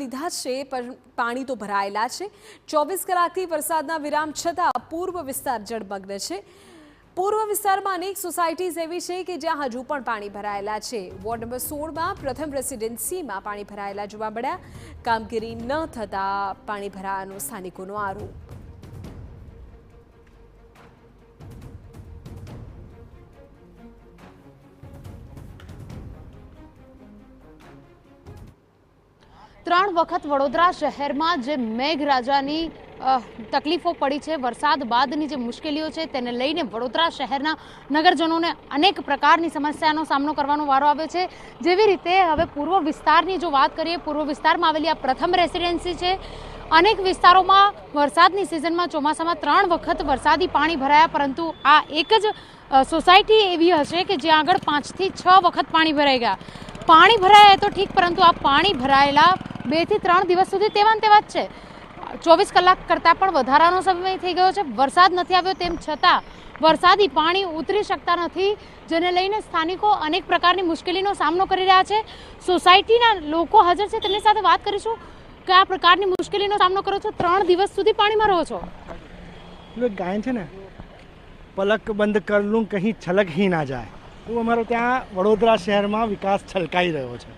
લીધા છે પણ પાણી તો ભરાયેલા છે। 24 કલાકથી વરસાદના વિરામ છતાં પૂર્વ વિસ્તાર જળમગ્ન છે। પૂર્વ વિસ્તારમાં અનેક સોસાયટીઝ એવી છે કે જ્યાં હજુ પણ પાણી ભરાયેલા છે। વોર્ડ નંબર 16માં પ્રથમ રેસિડેન્સીમાં પાણી ભરાયેલા જોવા મળ્યા। કામગીરી ન થતાં પાણી ભરાવાનો સ્થાનિકોનો આરોપ। ત્રણ વખત વડોદરા શહેરમાં જે મેઘરાજાની તકલીફો પડી છે, વરસાદ બાદની જે મુશ્કેલીઓ છે તેને લઈને વડોદરા શહેરના નગરજનોને અનેક પ્રકારની સમસ્યાનો સામનો કરવાનો વારો આવ્યો છે। જેવી રીતે હવે પૂર્વ વિસ્તારની જો વાત કરીએ, પૂર્વ વિસ્તારમાં આવેલી આ પ્રથમ રેસિડેન્સી છે। અનેક વિસ્તારોમાં વરસાદની સિઝનમાં ચોમાસામાં 3 વખત વરસાદી પાણી ભરાયા, પરંતુ આ એક જ સોસાયટી એવી હશે કે જ્યાં આગળ 5 થી 6 વખત પાણી ભરાઈ ગયા। પાણી ભરાયા તો ઠીક, પરંતુ આ પાણી ભરાયેલા 2 થી 3 દિવસ સુધી તેવા જ છે। 24 કલાક કરતાં પણ વધારાનો સમય થઈ ગયો છે। વરસાદ નથી આવ્યો તેમ છતાં વરસાદી પાણી ઉતરી શકતા નથી, જેને લઈને સ્થાનિકો અનેક પ્રકારની મુશ્કેલીનો સામનો કરી રહ્યા છે। સોસાયટીના લોકો હાજર છે, તેમની સાથે વાત કરીશું। કયા પ્રકારની મુશ્કેલીનો સામનો કરો છો? 3 દિવસ સુધી પાણીમાં રહો છો? ગાયન છે ને, પલક બંધ કર લૂં કहीं છલક ही ना जाए। તો અમારો ત્યાં વડોદરા શહેરમાં વિકાસ છલકાઈ રહ્યો છે।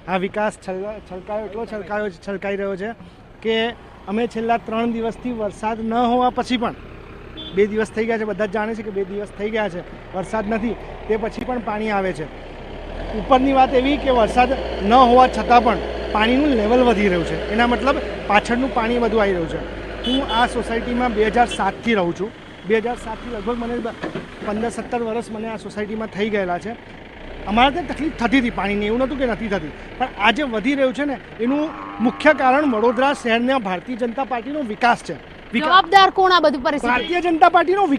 આ વિકાસ છલકાઈ રહ્યો છે કે અમે છેલ્લા 3 દિવસથી વરસાદ ન હોવા પછી પણ 2 દિવસ થઈ ગયા છે, બધા જ જાણે છે કે 2 દિવસ થઈ ગયા છે, વરસાદ નથી, તે પછી પણ પાણી આવે છે। ઉપરની વાત એવી કે વરસાદ ન હોવા છતાં પણ પાણીનું લેવલ વધી રહ્યું છે, એના મતલબ પાછળનું પાણી વધુ આવી રહ્યું છે। હું આ સોસાયટીમાં 2007થી રહું છું। 2007થી લગભગ મને 15-17 વર્ષ મને આ સોસાયટીમાં થઈ ગયેલા છે। અમારે ત્યાં તકલીફ થતી હતી પાણીની, એવું નહોતું કે નથી થતી, પણ આ જે વધી રહ્યું છે ને એનું મુખ્ય કારણ વડોદરા શહેરના ભારતીય જનતા પાર્ટીનો વિકાસ છે। જવાબદાર કોણ આ બધું પરિસ્થિતિ? ભારતીય જનતા પાર્ટીનો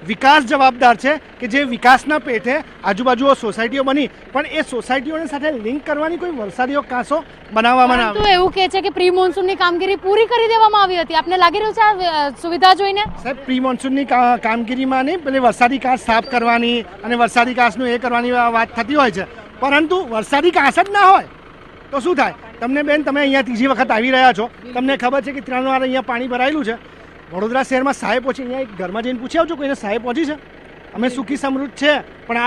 વિકાસ જવાબદાર છે કે જે વિકાસના પેટે આજુબાજુ સોસાયટીઓ બની, પણ એ સોસાયટીઓને સાથે લિંક કરવાની કોઈ વરસાદીઓ કાંસો બનાવવામાં ના આવે। એવું કહે છે કે પ્રી મોન્સૂનની કામગીરી પૂરી કરી દેવામાં આવી હતી। આપને લાગી રહ્યું છે આ સુવિધા જોઈને? સાહેબ, પ્રી મોન્સૂનની કામગીરીમાં નહીં, પેલી વરસાદી કાંસ સાફ કરવાની અને વરસાદી કાંસનું એ કરવાની વાત થતી હોય છે, પરંતુ વરસાદી કાંસ જ ના હોય તો શું થાય? તમને બેન, તમે અહીંયા ત્રીજી વખત આવી રહ્યા છો, તમને ખબર છે કે 3 વાર અહીંયા પાણી ભરાયેલું છે। વડોદરા શહેરમાં સહાય પહોંચી, અહીંયા એક ઘરમાં જઈને પૂછી આવજો કોઈને સહાય પહોંચી છે? અમે સુખી સમૃદ્ધ છે, પણ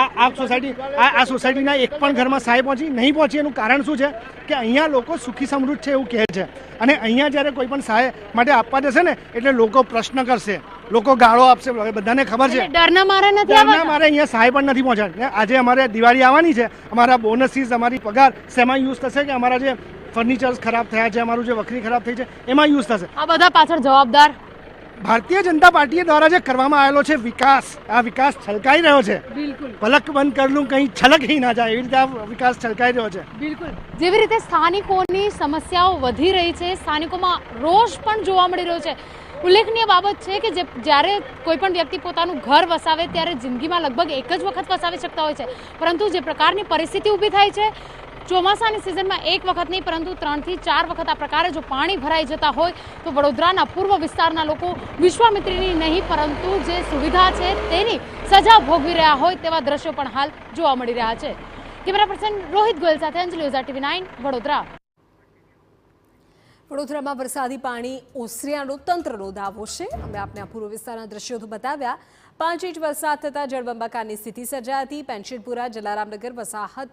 આ સોસાયટીના એક પણ ઘરમાં સહાય નહીં પહોંચી। એનું કારણ શું છે કે અહીંયા લોકો સુખી સમૃદ્ધ છે એવું કહે છે, અને અહીંયા જ્યારે કોઈ પણ સહાય માટે આપવા જશે ને એટલે લોકો પ્રશ્ન કરશે, લોકો ગાળો આપશે, બધાને ખબર છે। ડરના મારે અહીંયા સહાય પણ નથી પહોંચાડી। આજે અમારે દિવાળી આવવાની છે, અમારા બોનસીસ, અમારી પગાર શેમાં યુઝ થશે? કે અમારા જે ફર્નિચર્સ ખરાબ થયા છે, અમારું જે વખરી ખરાબ થઈ છે એમાં યુઝ થશે। આ બધા પાછળ જવાબદાર ભારતીય જનતા પાર્ટી દ્વારા જે કરવામાં આવેલો છે વિકાસ, આ વિકાસ છલકાઈ રહ્યો છે। બિલકુલ, પલક બંધ કર લૂં કहीं છલક ही ના જાય, એવી રીતે આ વિકાસ છલકાઈ રહ્યો છે। બિલકુલ, જેવી રીતે સ્થાનિકોની સમસ્યાઓ વધી રહી છે, સ્થાનિકોમાં રોષ પણ જોવા મળી રહ્યો છે। ઉલ્લેખનીય બાબત છે કે જ્યારે કોઈ પણ વ્યક્તિ પોતાનું ઘર વસાવે ત્યારે જિંદગીમાં લગભગ એક જ વખત વસાવી શકતા હોય છે, પરંતુ જે પ્રકારની પરિસ્થિતિ ઊભી થાય છે ચોમાસાની સિઝનમાં 1 વખત નહીં પરંતુ 3 થી 4 વખત આ પ્રકારે જો પાણી ભરાઈ જતા હોય તો વડોદરાના પૂર્વ વિસ્તારના લોકો વિશ્વામિત્રીની નહીં પરંતુ જે સુવિધા છે તેની સજા ભોગવી રહ્યા હોય તેવા દ્રશ્યો પણ હાલ જોવા મળી રહ્યા છે। કેમેરા પર્સન રોહિત ગોયલ સાથે અંજલિ ઓઝા, TV9 વડોદરા। વડોદરામાં વરસાદી પાણી ઓસર્યાનો તંત્રનો દાવો છે। અમે આપને આ પૂર્વ વિસ્તારના દ્રશ્યો તો બતાવ્યા। 5 ઇંચ વરસાદ થતાં જળબંબાકારની સ્થિતિ સર્જાઈ હતી। પેન્શનપુરા, જલારામનગર, વસાહત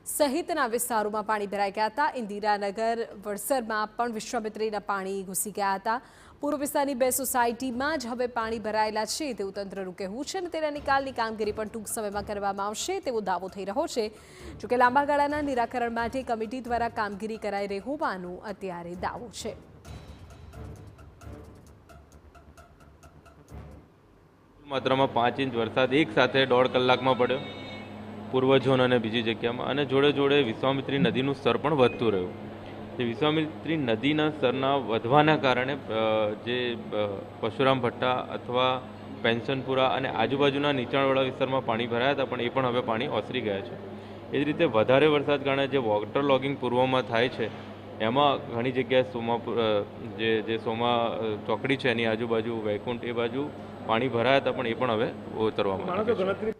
સહિતના વિસ્તારોમાં પાણી ભરાઈ ગયા હતા। ઇન્દિરાનગર, વડસરમાં પણ વિશ્વામિત્રીના પાણી ઘૂસી ગયા હતા। પૂર્વ વિસ્તારની 2 સોસાયટીમાં જ હવે પાણી ભરાયેલા છે તેવું તંત્રનું કહેવું છે, અને તેના નિકાલની કામગીરી પણ ટૂંક સમયમાં કરવામાં આવશે તેવો દાવો થઈ રહ્યો છે। જોકે લાંબા ગાળાના નિરાકરણ માટે કમિટી દ્વારા કામગીરી કરાઈ રહી હોવાનું અત્યારે દાવો છે। માત્રામાં 5 ઇંચ વરસાદ એક સાથે 1.5 કલાકમાં પડ્યો પૂર્વ ઝોન અને બીજી જગ્યામાં, અને જોડે જોડે વિશ્વામિત્રી નદીનું સ્તર પણ વધતું રહ્યું। જે વિશ્વામિત્રી નદીના સ્તરના વધવાના કારણે જે પરશુરામ ભટ્ટા અથવા પેન્શનપુરા અને આજુબાજુના નીચાણવાળા વિસ્તારમાં પાણી ભરાયા હતા, પણ એ પણ હવે પાણી ઓસરી ગયા છે। એ જ રીતે વધારે વરસાદ કારણે જે વોટર લોગિંગ પૂર્વમાં થાય છે એમાં ઘણી જગ્યાએ જે સોમા ચોકડી છે એની આજુબાજુ, વૈકુંઠ એ બાજુ પાણી ભરાયા હતા, પણ એ પણ હવે ઉતરવામાં આવ્યા છે।